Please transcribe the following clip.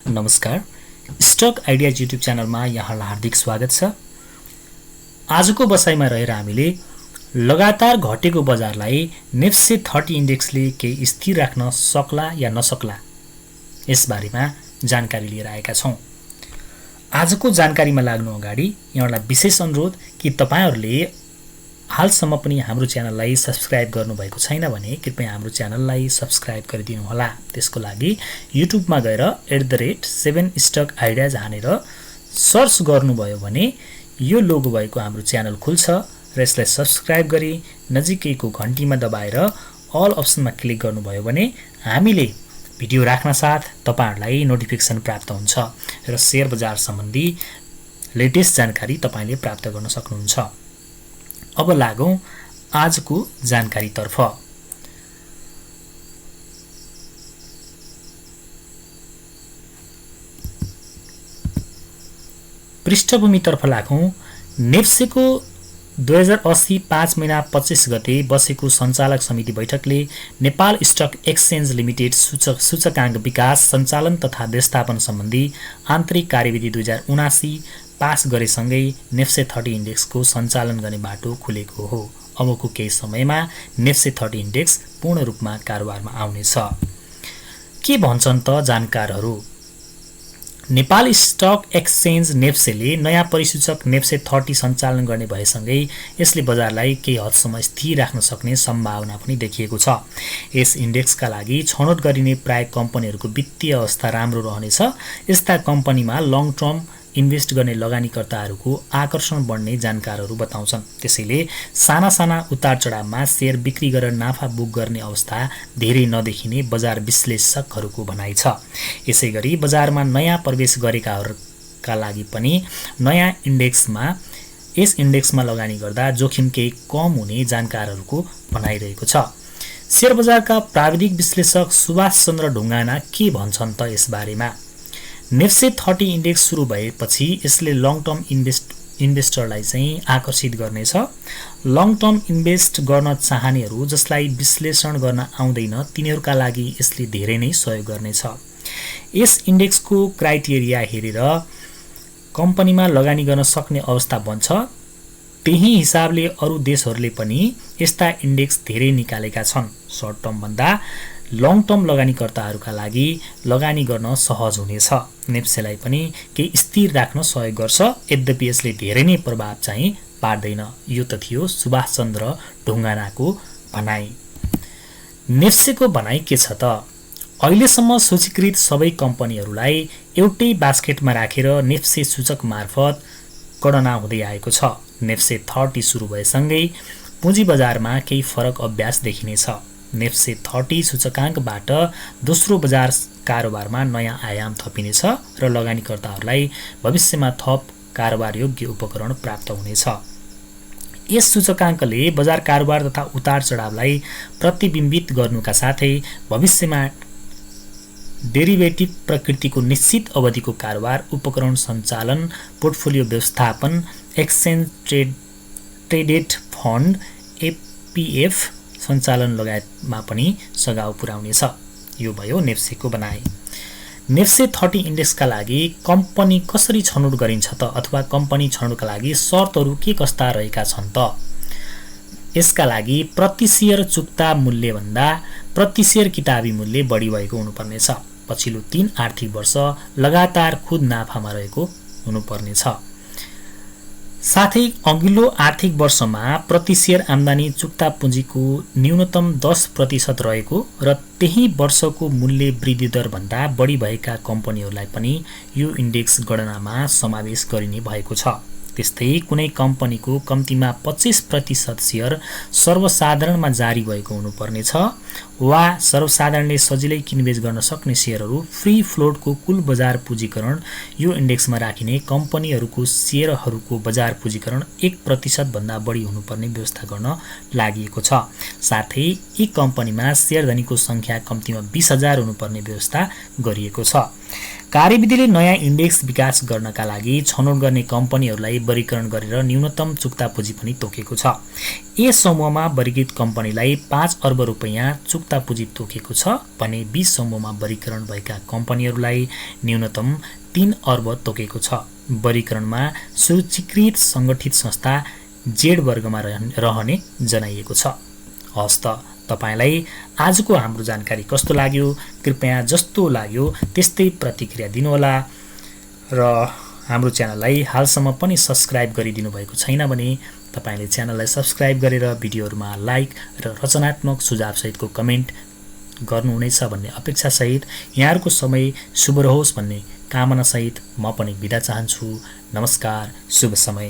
नमस्कार, stock ideas YouTube च्यानलमा यहाँलाई हार्दिक स्वागत छ। आजको बसाइमा रहेर हामीले लगातार घटेको बजारलाई नेप्से 30 इन्डेक्सले केही स्थिर राख्न सक्ला या नसक्ला यसबारेमा जानकारी लिएर आएका छौं। आजको जानकारीमा लाग्नु अगाडि यहाँलाई विशेष अनुरोध कि तपाईहरुले हालसम्म पनि हाम्रो च्यानललाई सब्स्क्राइब गर्नुभएको छैन भने कृपया हाम्रो च्यानललाई सब्स्क्राइब गरिदिनु होला। त्यसको लागि युट्युबमा गएर @7stock_ideas हानेर सर्च गर्नुभयो भने यो लोगो भएको हाम्रो च्यानल खुल्छ र यसलाई सब्स्क्राइब गरी नजिकैको घण्टीमा दबाएर अल अप्सनमा क्लिक गर्नुभयो भने हामीले भिडियो राख्न साथ तपाईहरुलाई नोटिफिकेसन प्राप्त हुन्छ र शेयर बजार सम्बन्धी लेटेस्ट जानकारी तपाईले प्राप्त गर्न सक्नुहुन्छ। अब लागौं आजको जानकारीतर्फ। पृष्ठभूमितर्फ लागौं। नेप्सेको 2080 5 महिना 25 गते बसेको सञ्चालक समिति बैठकले नेपाल स्टक एक्सचेन्ज लिमिटेड सूचकाङ्क विकास सञ्चालन तथा व्यवस्थापन सम्बन्धी आन्तरिक कार्यविधि 2079 पास गरेसँगै नेप्से 30 इन्डेक्सको सञ्चालन गर्ने बाटो खुलेको हो। अबको केही समयमा नेप्से 30 इन्डेक्स पूर्ण रूपमा कारोबारमा आउनेछ। के भन्छन् त जानकारहरू? नेपाल स्टक एक्सचेन्ज नेप्सेले नयाँ परिसूचक नेप्से 30 सञ्चालन गर्ने भएसँगै यसले बजारलाई केही हदसम्म स्थिर राख्न सक्ने सम्भावना पनि देखिएको छ। यस इन्डेक्सका लागि छनौट गरिने प्राय कम्पनीहरूको वित्तीय अवस्था राम्रो रहनेछ। यस्ता कम्पनीमा लङ टर्म इन्भेस्ट गर्ने लगानीकर्ताहरूको आकर्षण बढ्ने जानकारहरू बताउँछन्। त्यसैले साना साना उतार चढावमा शेयर बिक्री गरेर नाफा बुक गर्ने अवस्था धेरै नदेखिने बजार विश्लेषकहरूको भनाइ छ। यसैगरी बजारमा नयाँ प्रवेश गरेकाहरूका लागि पनि यस इन्डेक्समा लगानी गर्दा जोखिम केही कम हुने जानकारहरूको भनाइरहेको छ। शेयर बजारका प्राविधिक विश्लेषक सुबाश चन्द्र ढुङ्गाना के भन्छन् त यसबारेमा? नेप्से 30 इन्डेक्स सुरु भएपछि यसले लङ टर्म इन्भेस्टरलाई चाहिँ आकर्षित गर्नेछ। लङ टर्म इन्भेस्ट गर्न चाहनेहरू जसलाई विश्लेषण गर्न आउँदैन तिनीहरूका लागि यसले धेरै नै सहयोग गर्नेछ। यस इन्डेक्सको क्राइटेरिया हेरेर कम्पनीमा लगानी गर्न सक्ने अवस्था बन्छ। त्यही हिसाबले अरू देशहरूले पनि यस्ता इन्डेक्स धेरै निकालेका छन्। सर्ट टर्म भन्दा लङ टर्म लगानीकर्ताहरूका लागि लगानी गर्न सहज हुनेछ। नेप्सेलाई पनि केही स्थिर राख्न सहयोग गर्छ। यद्यपि यसले धेरै नै प्रभाव चाहिँ पार्दैन। यो त थियो सुभाष चन्द्र ढुङ्गानाको भनाइ। नेप्सेको भनाइ के छ त? अहिलेसम्म सूचीकृत सबै कम्पनीहरूलाई एउटै बास्केटमा राखेर नेप्से सूचक मार्फत गणना हुँदै आएको छ। नेप्से 30 सुरु भएसँगै पुँजी बजारमा केही फरक अभ्यास देखिनेछ। नेप्से 30 सूचकाङ्कबाट दोस्रो बजार कारोबारमा नयाँ आयाम थपिनेछ र लगानीकर्ताहरूलाई भविष्यमा थप कारोबार योग्य उपकरण प्राप्त हुनेछ। यस सूचकाङ्कले बजार कारोबार तथा उतार चढावलाई प्रतिबिम्बित गर्नुका साथै भविष्यमा डेरिभेटिभ प्रकृतिको निश्चित अवधिको कारोबार, उपकरण सञ्चालन, पोर्टफोलियो व्यवस्थापन, एक्सचेन्ज ट्रेडेड फन्ड एपीएफ सञ्चालन लगायतमा पनि सघाउ पुर्याउनेछ। यो भयो नेप्सेको भनाइ। नेप्से 30 इन्डेक्सका लागि कम्पनी कसरी छनौट गरिन्छ त? अथवा कम्पनी छनौटका लागि शर्तहरू के कस्ता रहेका छन् त? यसका लागि प्रति शेयर चुक्ता मूल्यभन्दा प्रति शेयर किताबी मूल्य बढी भएको हुनुपर्नेछ। पछिल्लो 3 आर्थिक वर्ष लगातार खुद नाफामा रहेको हुनुपर्नेछ। साथै अघिल्लो आर्थिक वर्षमा प्रति शेयर आम्दानी चुक्ता पुँजीको न्यूनतम 10% रहेको र त्यही वर्षको मूल्य वृद्धि दर भन्दा बढी भएका कम्पनीहरूलाई पनि यो इन्डेक्स गणनामा समावेश गरिने भएको छ। त्यस्तै कुनै कम्पनीको कम्तीमा 25% शेयर सर्वसाधारणमा जारी भएको हुनुपर्नेछ वा सर्वसाधारणले सजिलै किनबेच गर्न सक्ने शेयरहरू फ्री फ्लोटको कुल बजार पुँजीकरण यो इन्डेक्समा राखिने कम्पनीहरूको शेयरहरूको बजार पुँजीकरण 1% भन्दा बढी हुनुपर्ने व्यवस्था गर्न लागि छ। साथै यी कम्पनीमा शेयरधनीको संख्या कम्तीमा 20,000 हुनुपर्ने व्यवस्था गरिएको छ। कार्यविधिले नयाँ इन्डेक्स विकास गर्नका लागि छनौट गर्ने कम्पनीहरूलाई वर्गीकरण गरेर न्यूनतम चुक्ता पुँजी पनि तोकेको छ। ए समूहमा वर्गीकृत कम्पनीलाई 5 अर्ब रुपैयाँ चुक्ता पुँजी तोकेको छ भने बी समूहमा वर्गीकरण भएका कम्पनीहरूलाई न्यूनतम 3 अर्ब तोकेको छ। वर्गीकरणमा सूचीकृत सङ्गठित संस्था जेड वर्गमा रहने जनाइएको छ। हस्त तपाईलाई आजको हाम्रो जानकारी कस्तो लाग्यो? कृपया जस्तो लाग्यो त्यस्तै प्रतिक्रिया दिनुहोला र हाम्रो च्यानललाई हालसम्म पनि सब्स्क्राइब गरिदिनु भएको छैन भने तपाईले च्यानललाई सब्स्क्राइब गरेर भिडियोहरुमा लाइक र रचनात्मक सुझावसहितको कमेन्ट गर्नुहुनेछ भन्ने अपेक्षासहित यहाँहरुको समय शुभ रहोस् भन्ने कामनासहित म पनि बिदा चाहन्छु। नमस्कार, शुभ समय।